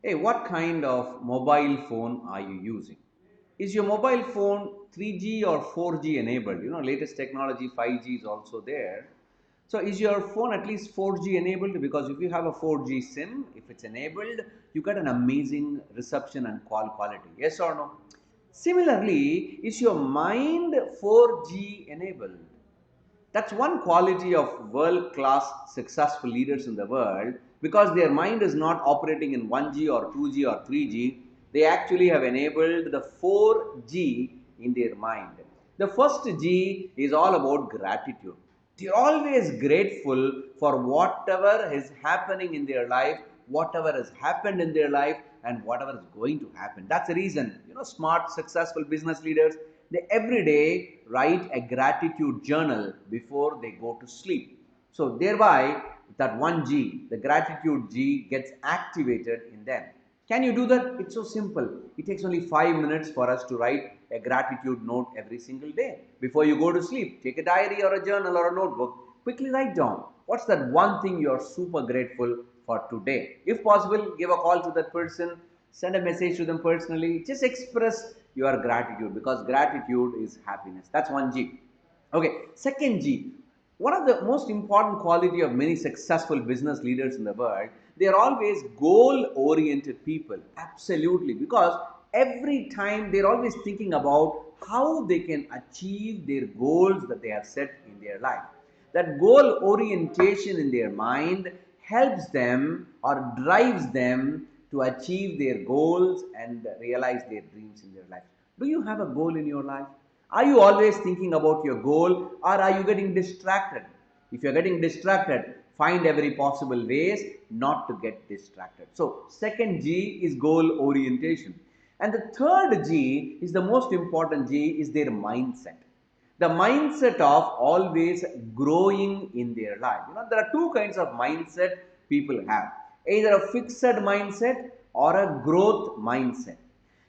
Hey, what kind of mobile phone are you using? Is your mobile phone 3G or 4G enabled? Latest technology 5G is also there. So, is your phone at least 4G enabled? Because if you have a 4G SIM, if it's enabled, you get an amazing reception and call quality. Yes or no? Similarly, is your mind 4G enabled? That's one quality of world class successful leaders in the world, because their mind is not operating in 1G or 2G or 3G. They actually have enabled the 4G in their mind. The first G is all about gratitude. They're always grateful for whatever is happening in their life, whatever has happened in their life, and whatever is going to happen. That's the reason, smart, successful business leaders, they every day write a gratitude journal before they go to sleep. So thereby, that one G, the gratitude G, gets activated in them. Can you do that? It's so simple. It takes only 5 minutes for us to write a gratitude note every single day. Before you go to sleep, take a diary or a journal or a notebook, quickly write down what's that one thing you're super grateful for today. If possible, give a call to that person, send a message to them personally, just express your gratitude, because gratitude is happiness. That's one G. Okay, second G. One of the most important quality of many successful business leaders in the world, they are always goal oriented people. Absolutely, because every time they're always thinking about how they can achieve their goals that they have set in their life. That goal orientation in their mind helps them or drives them to achieve their goals and realize their dreams in their life. Do you have a goal in your life? Are you always thinking about your goal, or are you getting distracted? If you're getting distracted, find every possible ways not to get distracted. So, second G is goal orientation. And the third G is the most important G, is their mindset. The mindset of always growing in their life. There are two kinds of mindset people have, either a fixed mindset or a growth mindset.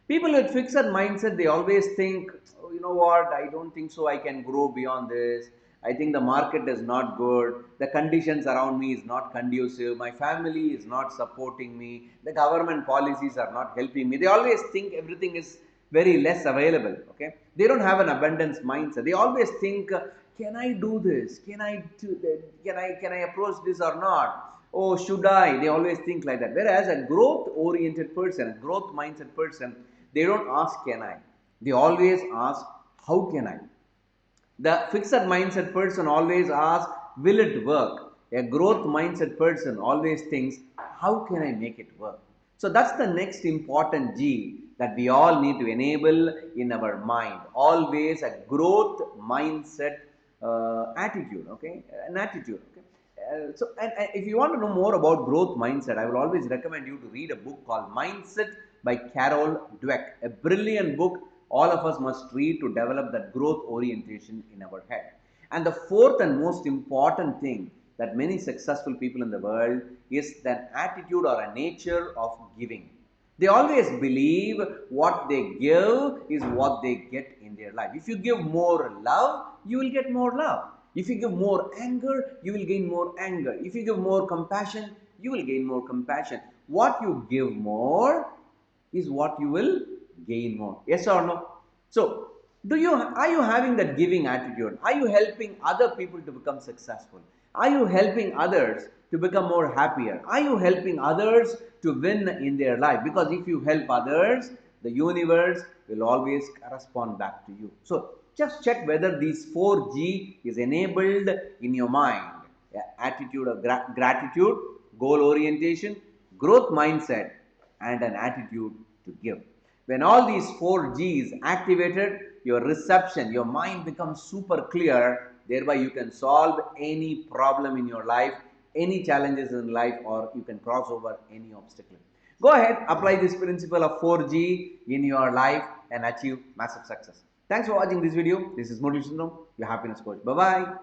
People with fixed mindset, they always think, oh, you know what, I don't think so, I can grow beyond this. I think the market is not good, the conditions around me is not conducive, my family is not supporting me, the government policies are not helping me. They always think everything is very less available. Okay, they don't have an abundance mindset. They always think, can I do this, can I approach this or not, oh, should I? They always think like that. Whereas a growth oriented person, a growth mindset person, they don't ask can I, they always ask how can I. The fixed mindset person always asks, will it work? A growth mindset person always thinks, how can I make it work? So that's the next important G that we all need to enable in our mind. Always a growth mindset attitude, okay? An attitude, okay? And if you want to know more about growth mindset, I will always recommend you to read a book called Mindset by Carol Dweck, a brilliant book all of us must read to develop that growth orientation in our head. And the fourth and most important thing that many successful people in the world is that attitude or a nature of giving. They always believe what they give is what they get in their life. If you give more love, you will get more love. If you give more anger, you will gain more anger. If you give more compassion, you will gain more compassion. What you give more is what you will gain more. Yes or no? So, are you having that giving attitude? Are you helping other people to become successful? Are you helping others to become more happier? Are you helping others to win in their life? Because if you help others, the universe will always correspond back to you. So just check whether these 4G is enabled in your mind. Yeah, attitude of gratitude, goal orientation, growth mindset, and an attitude to give. When all these 4Gs activated, your reception, your mind becomes super clear. Thereby, you can solve any problem in your life, any challenges in life, or you can cross over any obstacle. Go ahead, apply this principle of 4G in your life and achieve massive success. Thanks for watching this video. This is Murali Sundaram, your happiness coach. Bye bye.